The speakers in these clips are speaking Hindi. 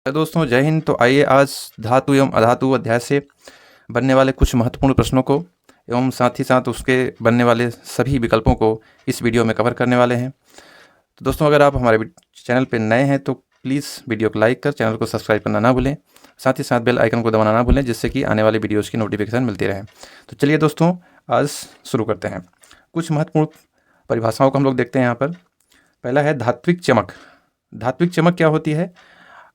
तो दोस्तों जय हिंद। तो आइए आज धातु एवं अधातु अध्याय से बनने वाले कुछ महत्वपूर्ण प्रश्नों को एवं साथ ही साथ उसके बनने वाले सभी विकल्पों को इस वीडियो में कवर करने वाले हैं। तो दोस्तों अगर आप हमारे चैनल पर नए हैं तो प्लीज़ वीडियो को लाइक कर चैनल को सब्सक्राइब करना ना भूलें, साथ ही साथ बेल आइकन को दबाना ना भूलें, जिससे कि आने वाले वीडियोज़ की नोटिफिकेशन मिलती रहे। तो चलिए दोस्तों आज शुरू करते हैं। कुछ महत्वपूर्ण परिभाषाओं को हम लोग देखते हैं यहाँ पर। पहला है धात्विक चमक। धात्विक चमक क्या होती है?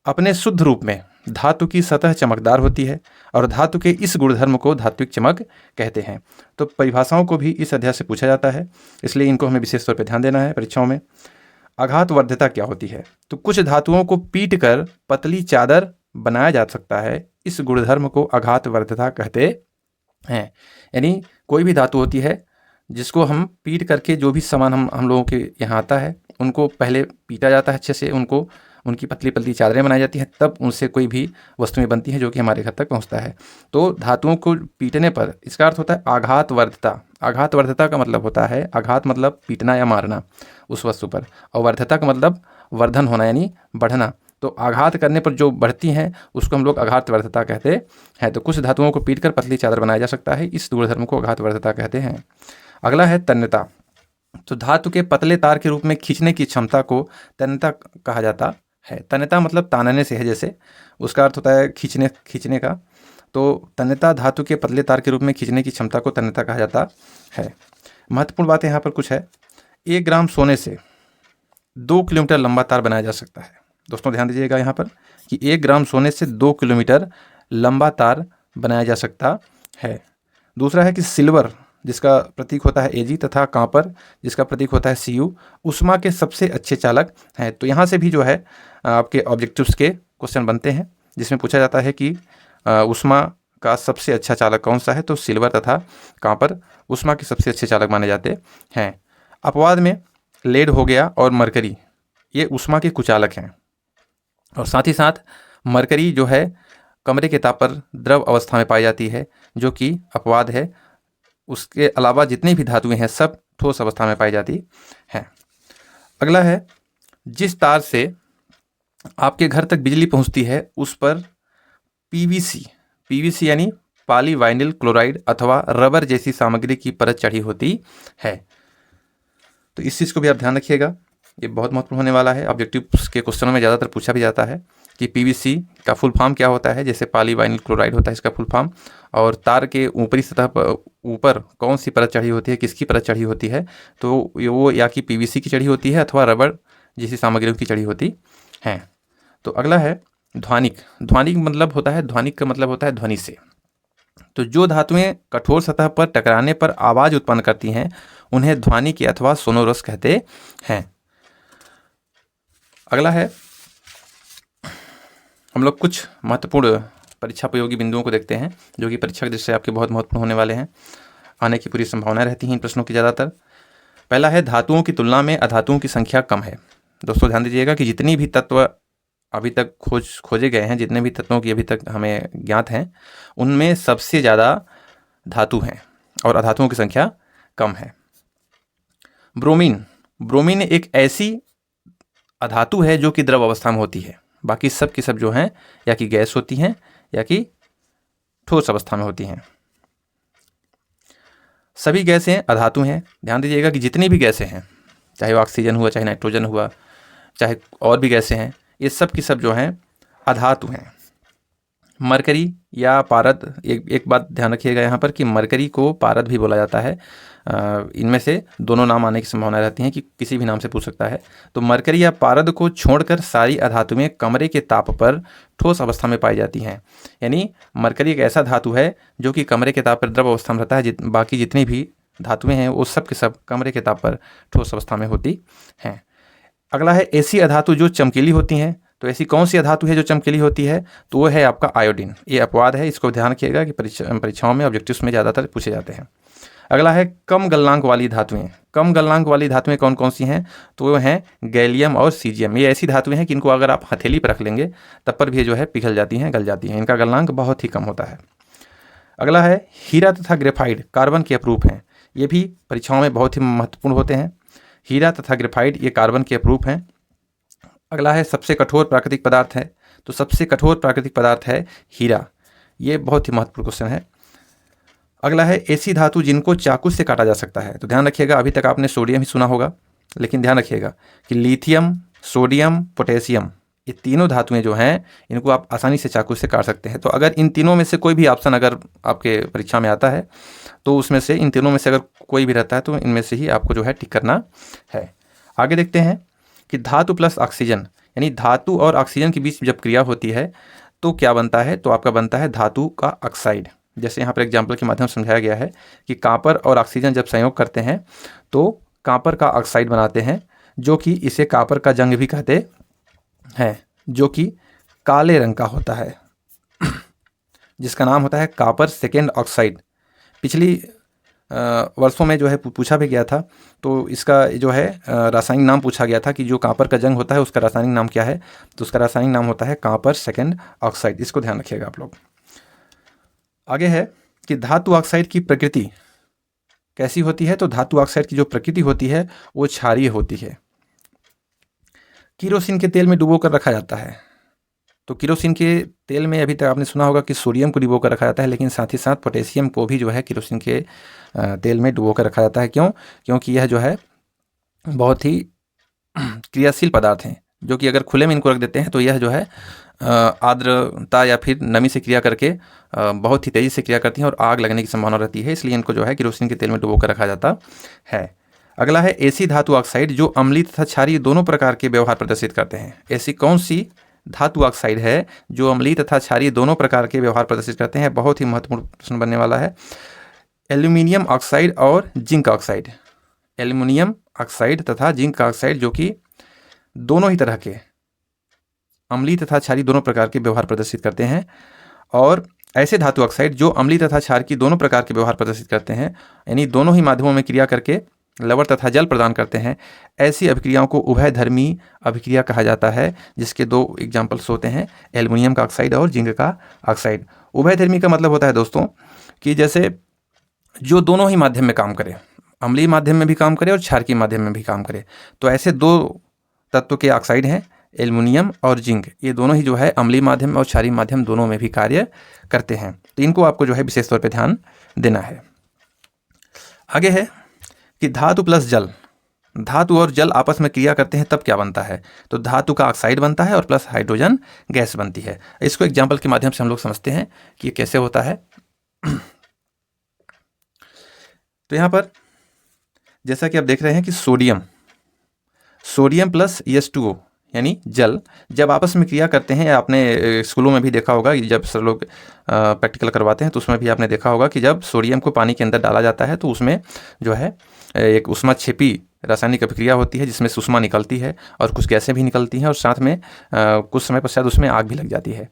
अपने शुद्ध रूप में धातु की सतह चमकदार होती है और धातु के इस गुणधर्म को धात्विक चमक कहते हैं। तो परिभाषाओं को भी इस अध्याय से पूछा जाता है, इसलिए इनको हमें विशेष तौर पर ध्यान देना है परीक्षाओं में। आघातवर्ध्यता क्या होती है? तो कुछ धातुओं को पीट कर पतली चादर बनाया जा सकता है, इस गुणधर्म को आघातवर्ध्यता कहते हैं। यानी कोई भी धातु होती है जिसको हम पीट करके जो भी सामान हम लोगों के यहाँ आता है उनको पहले पीटा जाता है अच्छे से, उनकी पतली पतली चादरें बनाई जाती हैं, तब उनसे कोई भी वस्तुएं बनती हैं जो कि हमारे घर तक पहुंचता है। तो धातुओं को पीटने पर इसका अर्थ होता है आघातवर्ध्यता। आघातवर्ध्यता का मतलब होता है, आघात मतलब पीटना या मारना उस वस्तु पर, और वर्ध्यता का मतलब वर्धन होना यानी बढ़ना। तो आघात करने पर जो बढ़ती हैं उसको हम लोग आघातवर्ध्यता कहते हैं। तो कुछ धातुओं को पीट कर पतली चादर बनाया जा सकता है, इस गुणधर्म को आघातवर्ध्यता कहते हैं। अगला है तन्यता। तो धातु के पतले तार के रूप में खींचने की क्षमता को तन्यता कहा जाता है। तन्यता मतलब तानने से है, जैसे उसका अर्थ होता है खींचने का। तो तन्यता धातु के पतले तार के रूप में खींचने की क्षमता को तन्यता कहा जाता है। महत्वपूर्ण बात यहाँ पर कुछ है। 1 ग्राम सोने से 2 किलोमीटर लंबा तार बनाया जा सकता है। दोस्तों ध्यान दीजिएगा यहाँ पर कि 1 ग्राम सोने से 2 किलोमीटर लंबा तार बनाया जा सकता है। दूसरा है कि सिल्वर जिसका प्रतीक होता है Ag तथा कांपर जिसका प्रतीक होता है Cu उष्मा के सबसे अच्छे चालक हैं। तो यहाँ से भी जो है आपके ऑब्जेक्टिव्स के क्वेश्चन बनते हैं, जिसमें पूछा जाता है कि उष्मा का सबसे अच्छा चालक कौन सा है? तो सिल्वर तथा कांपर उष्मा के सबसे अच्छे चालक माने जाते हैं। अपवाद में लेड हो गया और मरकरी, ये उष्मा के कुचालक हैं। और साथ ही साथ मरकरी जो है कमरे के ताप पर द्रव अवस्था में पाई जाती है, जो कि अपवाद है। उसके अलावा जितनी भी धातुएं हैं सब ठोस अवस्था में पाई जाती हैं। अगला है, जिस तार से आपके घर तक बिजली पहुंचती है उस पर पीवीसी यानी पॉलीवाइनिल क्लोराइड अथवा रबर जैसी सामग्री की परत चढ़ी होती है। तो इस चीज़ को भी आप ध्यान रखिएगा, ये बहुत महत्वपूर्ण होने वाला है। ऑब्जेक्टिव्स के क्वेश्चनों में ज़्यादातर पूछा भी जाता है कि पीवीसी का फुल फॉर्म क्या होता है। जैसे पॉलीवाइनिल क्लोराइड होता है इसका फुल फॉर्म, और तार के ऊपरी सतह पर ऊपर कौन सी परत चढ़ी होती है, किसकी परत चढ़ी होती है? तो वो या कि पीवीसी की चढ़ी होती है अथवा रबर जैसी सामग्रियों की चढ़ी होती हैं। तो अगला है ध्वनिक। ध्वनिक मतलब होता है, ध्वनिक का मतलब होता है ध्वनि से। तो जो धातुएं कठोर सतह पर टकराने पर आवाज़ उत्पन्न करती हैं उन्हें ध्वनिक अथवा सोनोरस कहते हैं। अगला है, हम लोग कुछ महत्वपूर्ण परीक्षा उपयोगी बिंदुओं को देखते हैं जो कि परीक्षा की दृष्टि से आपके बहुत महत्वपूर्ण होने वाले हैं। आने की पूरी संभावना रहती है इन प्रश्नों की ज़्यादातर। पहला है, धातुओं की तुलना में अधातुओं की संख्या कम है। दोस्तों ध्यान दीजिएगा कि जितनी भी तत्व अभी तक खोजे गए हैं, जितने भी तत्वों की अभी तक हमें ज्ञात हैं, उनमें सबसे ज़्यादा धातु हैं और अधातुओं की संख्या कम है। ब्रोमीन एक ऐसी अधातु है जो कि द्रव अवस्था में होती है। बाकी सब की सब जो हैं या कि गैस होती हैं या कि ठोस अवस्था में होती हैं। सभी गैसें अधातु हैं। ध्यान दीजिएगा कि जितनी भी गैसें हैं, चाहे वो ऑक्सीजन हुआ, चाहे नाइट्रोजन हुआ, चाहे और भी गैसें हैं, ये सब की सब जो हैं अधातु हैं। मरकरी या पारद, एक बात ध्यान रखिएगा यहाँ पर कि मरकरी को पारद भी बोला जाता है। इनमें से दोनों नाम आने की संभावना रहती है कि किसी भी नाम से पूछ सकता है। तो मरकरी या पारद को छोड़कर सारी अधातुएं कमरे के ताप पर ठोस अवस्था में पाई जाती हैं। यानी मरकरी एक ऐसा धातु है जो कि कमरे के ताप पर द्रव अवस्था में रहता है। बाकी जितनी भी धातुएं हैं वो सब के सब कमरे के ताप पर ठोस अवस्था में होती हैं। अगला है, ऐसी अधातु जो चमकीली होती हैं। तो ऐसी कौन सी अधातु है जो चमकीली होती है? तो वो है आपका आयोडीन। ये अपवाद है, इसको ध्यान रखिएगा कि परीक्षाओं में ऑब्जेक्टिव्स में ज़्यादातर पूछे जाते हैं। अगला है, कम गलनांक वाली धातुएं। कम गलनांक वाली धातुएं कौन कौन सी हैं? तो वो हैं गैलियम और सीजियम। ये ऐसी धातुएं हैं कि इनको अगर आप हथेली पर रख लेंगे तब पर भी जो है पिघल जाती हैं, गल जाती हैं। इनका गलनांक बहुत ही कम होता है। अगला है, हीरा तथा ग्रेफाइट कार्बन के अपरूप हैं। ये भी परीक्षाओं में बहुत ही महत्वपूर्ण होते हैं। हीरा तथा ग्रेफाइट ये कार्बन के अपरूप हैं। अगला है, सबसे कठोर प्राकृतिक पदार्थ है। तो सबसे कठोर प्राकृतिक पदार्थ है हीरा। ये बहुत ही महत्वपूर्ण क्वेश्चन है। अगला है ऐसी धातु जिनको चाकू से काटा जा सकता है। तो ध्यान रखिएगा, अभी तक आपने सोडियम ही सुना होगा, लेकिन ध्यान रखिएगा कि लिथियम, सोडियम, पोटेशियम, ये तीनों धातुएं जो हैं इनको आप आसानी से चाकू से काट सकते हैं। तो अगर इन तीनों में से कोई भी ऑप्शन अगर आपके परीक्षा में आता है तो उसमें से इन तीनों में से अगर कोई भी रहता है तो इनमें से ही आपको जो है टिक करना है। आगे देखते हैं कि धातु प्लस ऑक्सीजन, यानी धातु और ऑक्सीजन के बीच जब क्रिया होती है तो क्या बनता है, तो आपका बनता है धातु का ऑक्साइड। जैसे यहाँ पर एग्जाम्पल के माध्यम से समझाया गया है कि कॉपर और ऑक्सीजन जब संयोग करते हैं तो कॉपर का ऑक्साइड बनाते हैं, जो कि इसे कॉपर का जंग भी कहते हैं, जो कि काले रंग का होता है, जिसका नाम होता है कॉपर सेकेंड ऑक्साइड। पिछली वर्षों में जो है पूछा भी गया था, तो इसका जो है रासायनिक नाम पूछा गया था कि जो कॉपर का जंग होता है उसका रासायनिक नाम क्या है, तो उसका रासायनिक नाम होता है कॉपर सेकेंड ऑक्साइड। इसको ध्यान रखिएगा आप लोग। आगे है कि धातु ऑक्साइड की प्रकृति कैसी होती है। तो धातु ऑक्साइड की जो प्रकृति होती है वो क्षारीय होती है। केरोसिन के तेल में डुबो कर रखा जाता है। तो केरोसिन के तेल में अभी तक आपने सुना होगा कि सोडियम को डुबो कर रखा जाता है, लेकिन साथ ही साथ पोटेशियम को भी जो है केरोसिन के तेल में डुबो कर रखा जाता है। क्यों? क्योंकि यह जो है बहुत ही क्रियाशील पदार्थ हैं, जो कि अगर खुले में इनको रख देते हैं तो यह जो है आर्द्रता या फिर नमी से क्रिया करके बहुत ही तेज़ी से क्रिया करती हैं और आग लगने की संभावना रहती है, इसलिए इनको जो है केरोसिन के तेल में डुबो कर रखा जाता है। अगला है ऐसी धातु ऑक्साइड जो अम्लीय तथा क्षारीय दोनों प्रकार के व्यवहार प्रदर्शित करते हैं। ऐसी कौन सी धातु ऑक्साइड है जो अम्लीय तथा क्षारीय दोनों प्रकार के व्यवहार प्रदर्शित करते हैं? बहुत ही महत्वपूर्ण प्रश्न बनने वाला है। एल्यूमिनियम ऑक्साइड और जिंक ऑक्साइड। एल्यूमिनियम ऑक्साइड तथा जिंक ऑक्साइड जो कि दोनों ही तरह के अम्लीय तथा क्षारीय दोनों प्रकार के व्यवहार प्रदर्शित करते हैं। और ऐसे धातु ऑक्साइड जो अम्लीय तथा क्षार की दोनों प्रकार के व्यवहार प्रदर्शित करते हैं, यानी दोनों ही माध्यमों में क्रिया करके लवण तथा जल प्रदान करते हैं, ऐसी अभिक्रियाओं को उभयधर्मी अभिक्रिया कहा जाता है, जिसके दो एग्जाम्पल्स होते हैं एल्युमिनियम का ऑक्साइड और जिंक का ऑक्साइड। उभयधर्मी का मतलब होता है दोस्तों कि जैसे जो दोनों ही माध्यम में काम करे, अम्लीय माध्यम में भी काम करे और क्षार के माध्यम में भी काम करे। तो ऐसे दो तत्व के ऑक्साइड हैं एल्युमिनियम और जिंक, ये दोनों ही जो है अम्लीय माध्यम और क्षारीय माध्यम दोनों में भी कार्य करते हैं। तो इनको आपको जो है विशेष तौर पर ध्यान देना है। आगे है कि धातु प्लस जल, धातु और जल आपस में क्रिया करते हैं तब क्या बनता है? तो धातु का ऑक्साइड बनता है और प्लस हाइड्रोजन गैस बनती है। इसको एग्जाम्पल के माध्यम से हम लोग समझते हैं कि ये कैसे होता है। तो यहाँ पर जैसा कि आप देख रहे हैं कि सोडियम प्लस H2O यानी जल जब आपस में क्रिया करते हैं, आपने स्कूलों में भी देखा होगा, जब सर लोग प्रैक्टिकल करवाते हैं तो उसमें भी आपने देखा होगा कि जब सोडियम को पानी के अंदर डाला जाता है तो उसमें जो है एक ऊष्माक्षेपी रासायनिक अभिक्रिया होती है, जिसमें ऊष्मा निकलती है और कुछ गैसें भी निकलती हैं और साथ में कुछ समय पश्चात उसमें आग भी लग जाती है।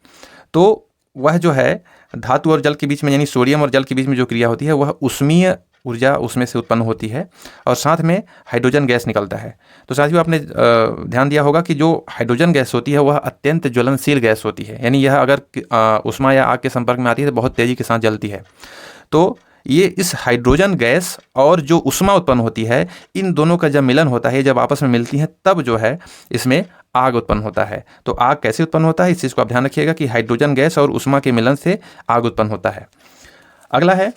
तो वह जो है धातु और जल के बीच में, यानी सोडियम और जल के बीच में जो क्रिया होती है वह ऊष्मीय ऊर्जा उसमें से उत्पन्न होती है और साथ में हाइड्रोजन गैस निकलता है। तो साथियों आपने ध्यान दिया होगा कि जो हाइड्रोजन गैस होती है वह अत्यंत ज्वलनशील गैस होती है, यानी यह अगर ऊष्मा या आग के संपर्क में आती है तो बहुत तेज़ी के साथ जलती है। तो ये इस हाइड्रोजन गैस और जो ऊष्मा उत्पन्न होती है, इन दोनों का जब मिलन होता है, जब आपस में मिलती हैं, तब जो है इसमें आग उत्पन्न होता है। तो आग कैसे उत्पन्न होता है, इस चीज़ को आप ध्यान रखिएगा कि हाइड्रोजन गैस और ऊष्मा के मिलन से आग उत्पन्न होता है। अगला है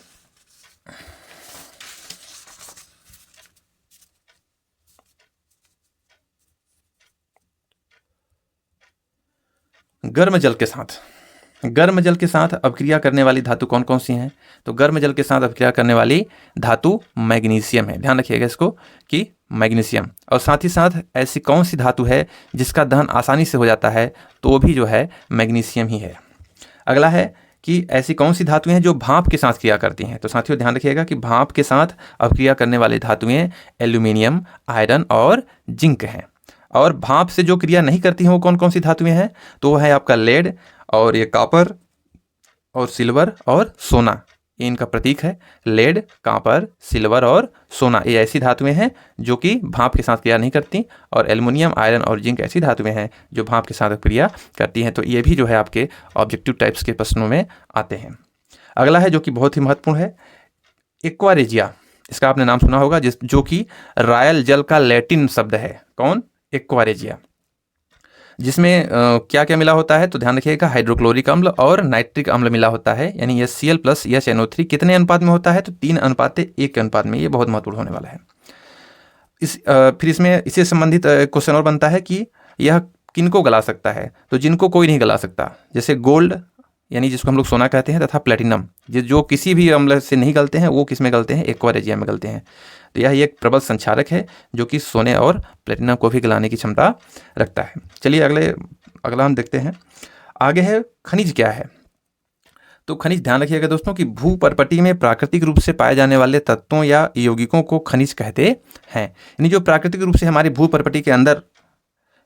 गर्म जल के साथ। गर्म जल के साथ अभिक्रिया करने वाली धातु कौन कौन सी हैं? तो गर्म जल के साथ अभिक्रिया करने वाली धातु मैग्नीशियम है। ध्यान रखिएगा इसको कि मैग्नीशियम। और साथ ही साथ ऐसी कौन सी धातु है जिसका दहन आसानी से हो जाता है? तो वो भी जो है मैग्नीशियम ही है। अगला है कि ऐसी कौन सी धातुएं हैं जो भाप के साथ क्रिया करती हैं? तो साथियों ध्यान रखिएगा कि भाप के साथ अभिक्रिया करने वाली धातुएं एल्यूमिनियम, आयरन और जिंक हैं। और भाप से जो क्रिया नहीं करती हैं वो कौन कौन सी धातुएं हैं? तो वो है आपका लेड और ये कॉपर और सिल्वर और सोना। ये इनका प्रतीक है, लेड, कॉपर, सिल्वर और सोना। ये ऐसी धातुएं हैं जो कि भाप के साथ क्रिया नहीं करती, और एल्युमिनियम, आयरन और जिंक ऐसी धातुएं हैं जो भाप के साथ क्रिया करती हैं। तो ये भी जो है आपके ऑब्जेक्टिव टाइप्स के प्रश्नों में आते हैं। अगला है जो कि बहुत ही महत्वपूर्ण है, एक्वारेजिया। इसका आपने नाम सुना होगा, जो कि रॉयल जल का लैटिन शब्द है। कौन? एक्वारेजिया। जिसमें क्या क्या मिला होता है, तो ध्यान रखिएगा हाइड्रोक्लोरिक अम्ल और नाइट्रिक अम्ल मिला होता है, यानी HCl प्लस HNO3 कितने अनुपात में होता है, तो 3:1 के अनुपात में। ये बहुत महत्वपूर्ण होने वाला है। फिर इसमें इससे संबंधित क्वेश्चन और बनता है कि यह किनको गला सकता है, तो जिनको कोई नहीं गला सकता, जैसे गोल्ड यानी जिसको हम लोग सोना कहते हैं, तथा प्लेटिनम जो किसी भी अम्ल से नहीं गलते हैं, वो किस में गलते हैं, एक्वा रेजिया में गलते हैं। तो यह एक प्रबल संक्षारक है जो कि सोने और प्लेटिनम को भी गलाने की क्षमता रखता है। चलिए अगला हम देखते हैं। आगे है खनिज क्या है। तो खनिज, ध्यान रखिएगा दोस्तों कि भूपर्पटी में प्राकृतिक रूप से पाए जाने वाले तत्वों या यौगिकों को खनिज कहते हैं। यानी जो प्राकृतिक रूप से हमारी भूपर्पटी के अंदर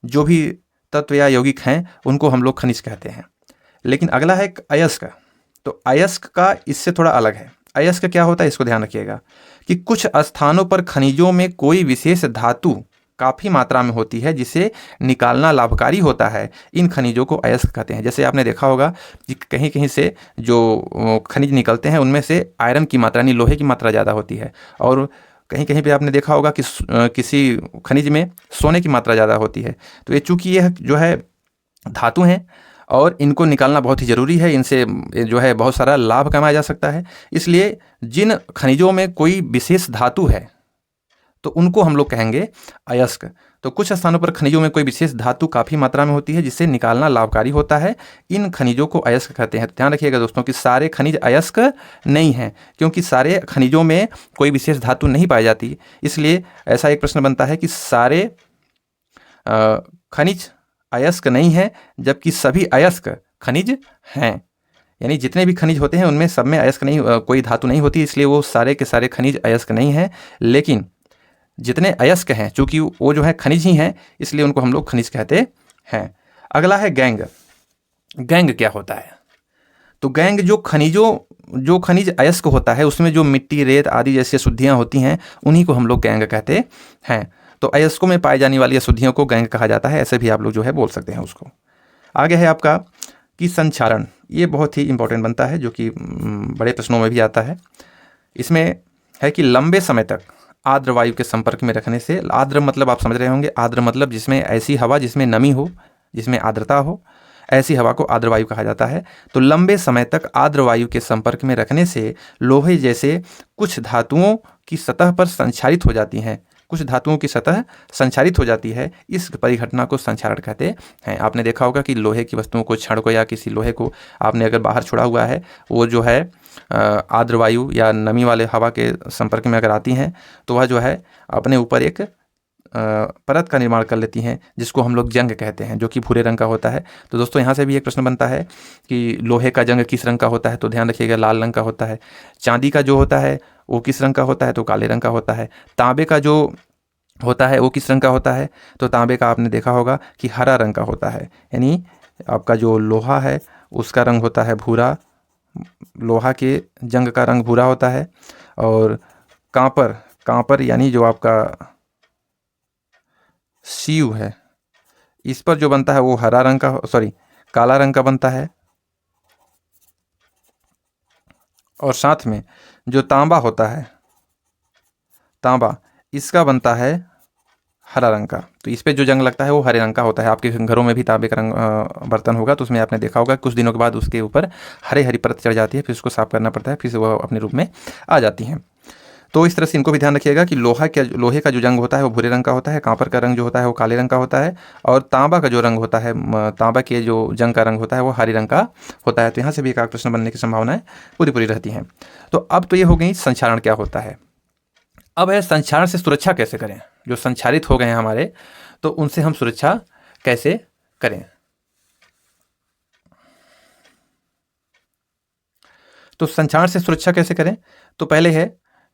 जो भी तत्व या यौगिक हैं उनको हम लोग खनिज कहते हैं। लेकिन अगला है अयस्क। तो अयस्क का इससे थोड़ा अलग है। अयस्क क्या होता है, इसको ध्यान रखिएगा कि कुछ स्थानों पर खनिजों में कोई विशेष धातु काफ़ी मात्रा में होती है जिसे निकालना लाभकारी होता है। इन खनिजों को अयस्क कहते हैं। जैसे आपने देखा होगा कि कहीं कहीं से जो खनिज निकलते हैं उनमें से आयरन की मात्रा यानी लोहे की मात्रा ज़्यादा होती है, और कहीं कहीं पे आपने देखा होगा कि किसी खनिज में सोने की मात्रा ज़्यादा होती है। तो ये चूँकि यह जो है धातु हैं और इनको निकालना बहुत ही ज़रूरी है, इनसे जो है बहुत सारा लाभ कमाया जा सकता है। इसलिए जिन खनिजों में कोई विशेष धातु है तो उनको हम लोग कहेंगे अयस्क। तो कुछ स्थानों पर खनिजों में कोई विशेष धातु काफ़ी मात्रा में होती है जिससे निकालना लाभकारी होता है, इन खनिजों को अयस्क कहते हैं। तो ध्यान रखिएगा दोस्तों कि सारे खनिज अयस्क नहीं हैं, क्योंकि सारे खनिजों में कोई विशेष धातु नहीं पाई जाती। इसलिए ऐसा एक प्रश्न बनता है कि सारे खनिज अयस्क नहीं है जबकि सभी अयस्क खनिज हैं। यानी जितने भी खनिज होते हैं उनमें सब में अयस्क नहीं, कोई धातु नहीं होती, इसलिए वो सारे के सारे खनिज अयस्क नहीं हैं। लेकिन जितने अयस्क हैं चूंकि वो जो है खनिज ही हैं, इसलिए उनको हम लोग खनिज कहते हैं। अगला है गैंग। गैंग क्या होता है, तो गैंग जो खनिज अयस्क होता है उसमें जो मिट्टी, रेत आदि जैसी अशुद्धियाँ होती हैं उन्हीं को हम लोग गैंग कहते हैं। तो अयस्कों में पाई जाने वाली अशुद्धियों को गैंग कहा जाता है, ऐसे भी आप लोग जो है बोल सकते हैं उसको। आगे है आपका कि संक्षारण। ये बहुत ही इंपॉर्टेंट बनता है जो कि बड़े प्रश्नों में भी आता है। इसमें है कि लंबे समय तक आर्द्र वायु के संपर्क में रखने से, आर्द्र मतलब आप समझ रहे होंगे, आर्द्र मतलब जिसमें ऐसी हवा जिसमें नमी हो, जिसमें आर्द्रता हो, ऐसी हवा को आर्द्र वायु कहा जाता है। तो लंबे समय तक आर्द्र वायु के संपर्क में रखने से लोहे जैसे कुछ धातुओं की सतह पर संक्षारित हो जाती हैं, कुछ धातुओं की सतह संक्षारित हो जाती है। इस परिघटना को संक्षारण कहते हैं। आपने देखा होगा कि लोहे की वस्तुओं को, छड़ को या किसी लोहे को आपने अगर बाहर छोड़ा हुआ है, वो जो है आर्द्र वायु या नमी वाले हवा के संपर्क में अगर आती हैं तो वह जो है अपने ऊपर एक परत का निर्माण कर लेती हैं जिसको हम लोग जंग कहते हैं, जो कि भूरे रंग का होता है। तो दोस्तों यहाँ से भी एक प्रश्न बनता है कि लोहे का जंग किस रंग का होता है, तो ध्यान रखिएगा लाल रंग का होता है। चांदी का जो होता है वो किस रंग का होता है, तो काले रंग का होता है। तांबे का जो होता है वो किस रंग का होता है, तो तांबे का आपने देखा होगा कि हरा रंग का होता है। यानी आपका जो लोहा है उसका रंग होता है भूरा, लोहा के जंग का रंग भूरा होता है। और कांपर यानी जो आपका सीयू है, इस पर जो बनता है वो हरा रंग का, काला रंग का बनता है। और साथ में जो तांबा होता है, तांबा इसका बनता है हरा रंग का। तो इस पे जो जंग लगता है वो हरे रंग का होता है। आपके घरों में भी तांबे का रंग बर्तन होगा तो उसमें आपने देखा होगा कुछ दिनों के बाद उसके ऊपर हरी परत चढ़ जाती है, फिर उसको साफ करना पड़ता है, फिर वह अपने रूप में आ जाती हैं। तो इस तरह से इनको भी ध्यान रखिएगा कि लोहे का जो जंग होता है वो भूरे रंग का होता है, कांपर का रंग जो होता है वो काले रंग का होता है, और तांबा का जो रंग होता है, तांबा के जो जंग का रंग होता है वो हरे रंग का होता है। तो यहाँ से भी एक प्रश्न बनने की संभावनाएं पूरी रहती हैं। तो अब तो ये हो गई संक्षारण क्या होता है। अब है संक्षारण से सुरक्षा कैसे करें। जो संक्षारित हो गए हैं हमारे, तो उनसे हम सुरक्षा कैसे करें। तो संक्षारण से सुरक्षा कैसे करें, तो पहले है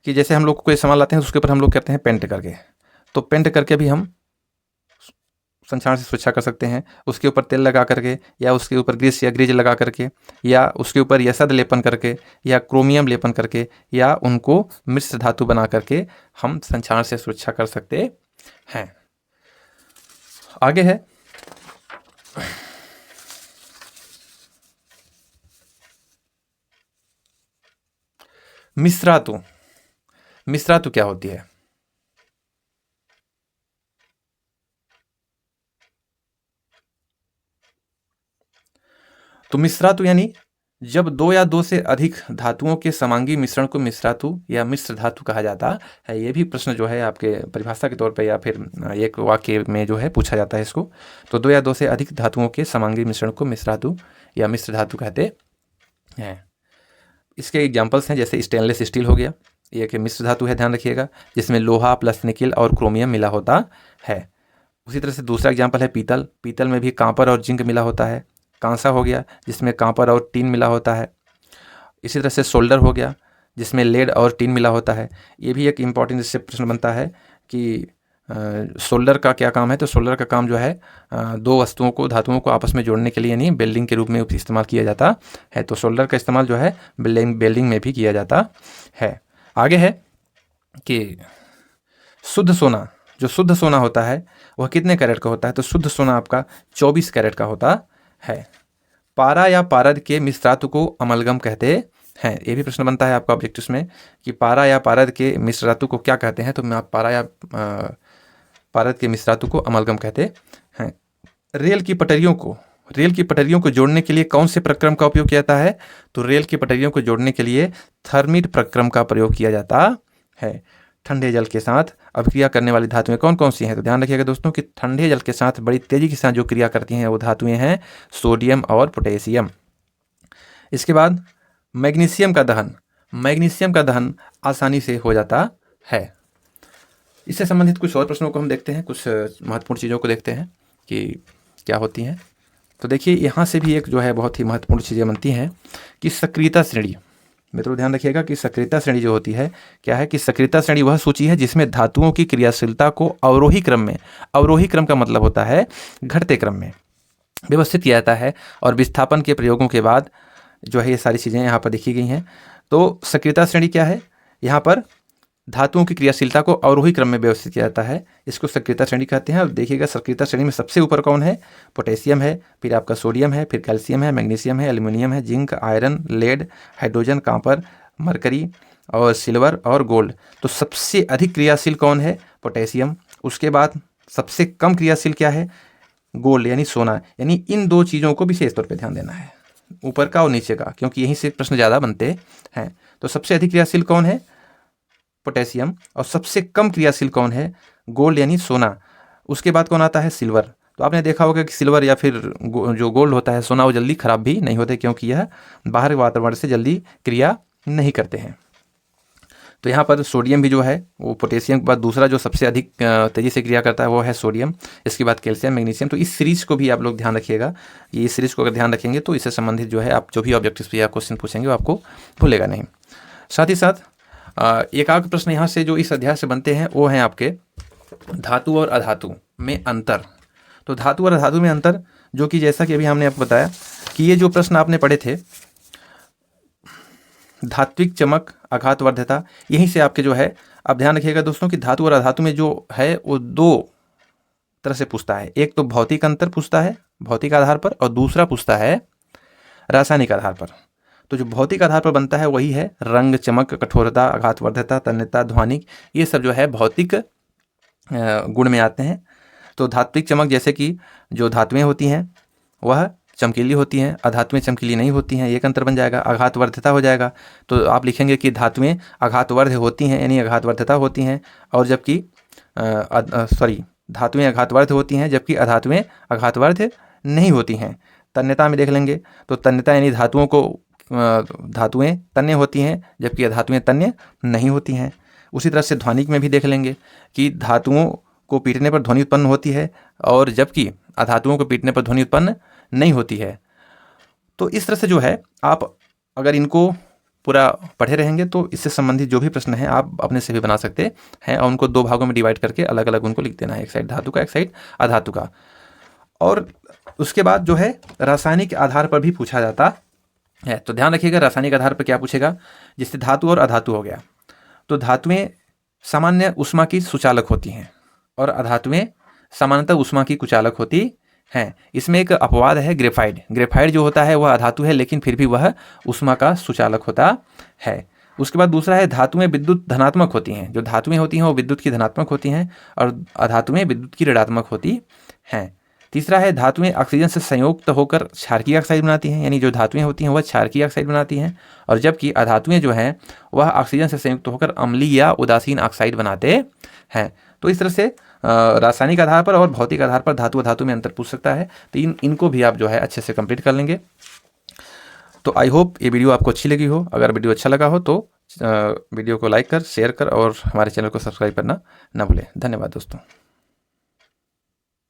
कि जैसे हम लोग कोई सामान लाते हैं उसके ऊपर हम लोग करते हैं पेंट करके, तो पेंट करके भी हम संक्षारण से सुरक्षा कर सकते हैं। उसके ऊपर तेल लगा करके, या उसके ऊपर ग्रीस या ग्रीज लगा करके, या उसके ऊपर यसद लेपन करके, या क्रोमियम लेपन करके, या उनको मिश्र धातु बना करके हम संक्षारण से सुरक्षा कर सकते हैं। आगे है मिश्रातु। मिश्रातु क्या होती है, तो मिश्रातु यानी जब दो या दो से अधिक धातुओं के समांगी मिश्रण को मिश्रातु या मिश्र धातु कहा जाता है। ये भी प्रश्न जो है आपके परिभाषा के तौर पे या फिर एक वाक्य में जो है पूछा जाता है इसको। तो दो या दो से अधिक धातुओं के समांगी मिश्रण को मिश्रातु या मिश्र धातु कहते हैं। इसके एग्जाम्पल्स हैं, जैसे स्टेनलेस स्टील हो गया, ये कि मिश्र धातु है, ध्यान रखिएगा, जिसमें लोहा प्लस निकिल और क्रोमियम मिला होता है। उसी तरह से दूसरा एग्जाम्पल है पीतल। पीतल में भी कांपर और जिंक मिला होता है। कांसा हो गया, जिसमें कांपर और टीन मिला होता है। इसी तरह से सोल्डर हो गया, जिसमें लेड और टीन मिला होता है। ये भी एक इम्पॉर्टेंट इससे प्रश्न बनता है कि सोल्डर का क्या काम है। तो सोल्डर का काम जो है दो वस्तुओं को, धातुओं को आपस में जोड़ने के लिए यानी वेल्डिंग के रूप में इस्तेमाल किया जाता है। तो सोल्डर का इस्तेमाल जो है वेल्डिंग में भी किया जाता है। आगे है कि शुद्ध सोना, जो शुद्ध सोना होता है वह कितने कैरेट का होता है। तो शुद्ध सोना आपका 24 कैरेट का होता है। पारा या पारद के मिश्रातु को अमलगम कहते हैं। ये भी प्रश्न बनता है आपका ऑब्जेक्टिव्स में कि पारा या पारद के मिश्रातु को क्या कहते हैं। तो मैं आप पारा या पारद के मिश्रातु को अमलगम कहते हैं। रेल की पटरियों को जोड़ने के लिए कौन से प्रक्रम का उपयोग किया जाता है। तो रेल की पटरियों को जोड़ने के लिए थर्मिट प्रक्रम का प्रयोग किया जाता है। ठंडे जल के साथ अभिक्रिया करने वाली धातुएं कौन कौन सी हैं। तो ध्यान रखिएगा दोस्तों कि ठंडे जल के साथ बड़ी तेजी के साथ जो क्रिया करती हैं वो धातुएं हैं सोडियम और पोटेशियम। इसके बाद मैग्नीशियम का दहन आसानी से हो जाता है। इससे संबंधित कुछ और प्रश्नों को हम देखते हैं, कुछ महत्वपूर्ण चीज़ों को देखते हैं कि क्या होती हैं। तो देखिए यहाँ से भी एक जो है बहुत ही महत्वपूर्ण चीज़ें बनती हैं कि सक्रियता श्रेणी। मित्रों ध्यान रखिएगा कि सक्रियता श्रेणी जो होती है क्या है कि सक्रियता श्रेणी वह सूची है जिसमें धातुओं की क्रियाशीलता को अवरोही क्रम का मतलब होता है घटते क्रम में व्यवस्थित किया जाता है। और विस्थापन के प्रयोगों के बाद जो है ये सारी चीज़ें यहाँ पर लिखी गई हैं। तो सक्रियता श्रेणी क्या है, यहाँ पर धातुओं की क्रियाशीलता को अवरोही क्रम में व्यवस्थित किया जाता है, इसको सक्रियता श्रेणी कहते हैं। अब देखिएगा सक्रियता श्रेणी में सबसे ऊपर कौन है, पोटेशियम है, फिर आपका सोडियम है, फिर कैल्शियम है, मैग्नीशियम है, एल्युमिनियम है, zinc, iron, lead, hydrogen, copper, mercury और सिल्वर और गोल्ड। तो सबसे अधिक क्रियाशील कौन है, पोटेशियम। उसके बाद सबसे कम क्रियाशील क्या है, गोल्ड यानी सोना। यानी इन दो चीज़ों को विशेष तौर पर ध्यान देना है, ऊपर का और नीचे का, क्योंकि यहीं से प्रश्न ज़्यादा बनते हैं। तो सबसे अधिक क्रियाशील कौन है, पोटेशियम, और सबसे कम क्रियाशील कौन है, गोल्ड यानी सोना। उसके बाद कौन आता है, सिल्वर। तो आपने देखा होगा कि सिल्वर या फिर जो गोल्ड होता है, सोना, वो जल्दी खराब भी नहीं होते क्योंकि यह बाहर वातावरण से जल्दी क्रिया नहीं करते हैं। तो यहाँ पर सोडियम भी जो है वो पोटेशियम के बाद दूसरा जो सबसे अधिक तेज़ी से क्रिया करता है वो है सोडियम। इसके बाद कैल्शियम, मैग्नीशियम। तो इस सीरीज़ को भी आप लोग ध्यान रखिएगा, ये सीरीज़ को अगर ध्यान रखेंगे तो इससे संबंधित जो है आप जो भी ऑब्जेक्टिव्स या क्वेश्चन पूछेंगे वो आपको भूलेगा नहीं। साथ ही साथ एक आध प्रश्न यहाँ से जो इस अध्याय से बनते हैं वो हैं आपके धातु और अधातु में अंतर। तो धातु और अधातु में अंतर, जो कि जैसा कि अभी हमने आपको बताया कि ये जो प्रश्न आपने पढ़े थे, धात्विक चमक, आघातवर्ध्यता, यहीं से आपके जो है, आप ध्यान रखिएगा दोस्तों कि धातु और अधातु में जो है वो दो तरह से पूछता है। एक तो भौतिक अंतर पूछता है भौतिक आधार पर, और दूसरा पूछता है रासायनिक आधार पर। तो जो भौतिक आधार पर बनता है वही है रंग, चमक, कठोरता, आघातवर्ध्यता, तन्यता, ध्वनिक, ये सब जो है भौतिक गुण में आते हैं। तो धात्विक चमक, जैसे कि जो धातुएं होती हैं वह चमकीली होती हैं, अधातुएं चमकीली नहीं होती हैं, एक अंतर बन जाएगा। आघातवर्ध्यता हो जाएगा, तो आप लिखेंगे कि धातुएं आघातवर्ध्य होती हैं यानी आघातवर्ध्यता होती हैं, और जबकि धातुएं आघातवर्ध्य होती हैं जबकि अधातुएं आघातवर्ध्य नहीं होती हैं। तन्यता में देख लेंगे तो तन्यता यानी धातुएं तन्य होती हैं जबकि अधातुएं तन्य नहीं होती हैं। उसी तरह से ध्वनिक में भी देख लेंगे कि धातुओं को पीटने पर ध्वनि उत्पन्न होती है और जबकि अधातुओं को पीटने पर ध्वनि उत्पन्न नहीं होती है। तो इस तरह से जो है आप अगर इनको पूरा पढ़े रहेंगे तो इससे संबंधित जो भी प्रश्न हैं आप अपने से भी बना सकते हैं, और उनको दो भागों में डिवाइड करके अलग अलग उनको लिख देना है, एक साइड धातु का, एक साइड अधातु का। और उसके बाद जो है रासायनिक आधार पर भी पूछा जाता है। तो ध्यान रखिएगा रासायनिक आधार पर क्या पूछेगा, जिससे धातु और अधातु हो गया। तो धातुएं सामान्य ऊष्मा की सुचालक होती हैं और अधातुएं सामान्यतः ऊष्मा की कुचालक होती हैं। इसमें एक अपवाद है ग्रेफाइड जो होता है वह अधातु है लेकिन फिर भी वह ऊष्मा का सुचालक होता है। उसके बाद दूसरा है धातुएं विद्युत धनात्मक होती हैं। जो धातुएं होती हैं वो विद्युत की धनात्मक होती हैं और अधातुएं विद्युत की ऋणात्मक होती हैं। तीसरा है धातुएं ऑक्सीजन से संयुक्त होकर क्षारकीय ऑक्साइड बनाती हैं, यानी जो धातुएं होती हैं वह क्षारकीय ऑक्साइड बनाती हैं, और जबकि अधातुएं जो हैं वह ऑक्सीजन से संयुक्त होकर अम्लीय या उदासीन ऑक्साइड बनाते हैं। तो इस तरह से रासायनिक आधार पर और भौतिक आधार पर धातु धातु में अंतर पूछ सकता है। तो इनको भी आप जो है अच्छे से कंप्लीट कर लेंगे। तो आई होप ये वीडियो आपको अच्छी लगी हो। अगर वीडियो अच्छा लगा हो तो वीडियो को लाइक कर, शेयर कर और हमारे चैनल को सब्सक्राइब करना ना भूलें। धन्यवाद दोस्तों।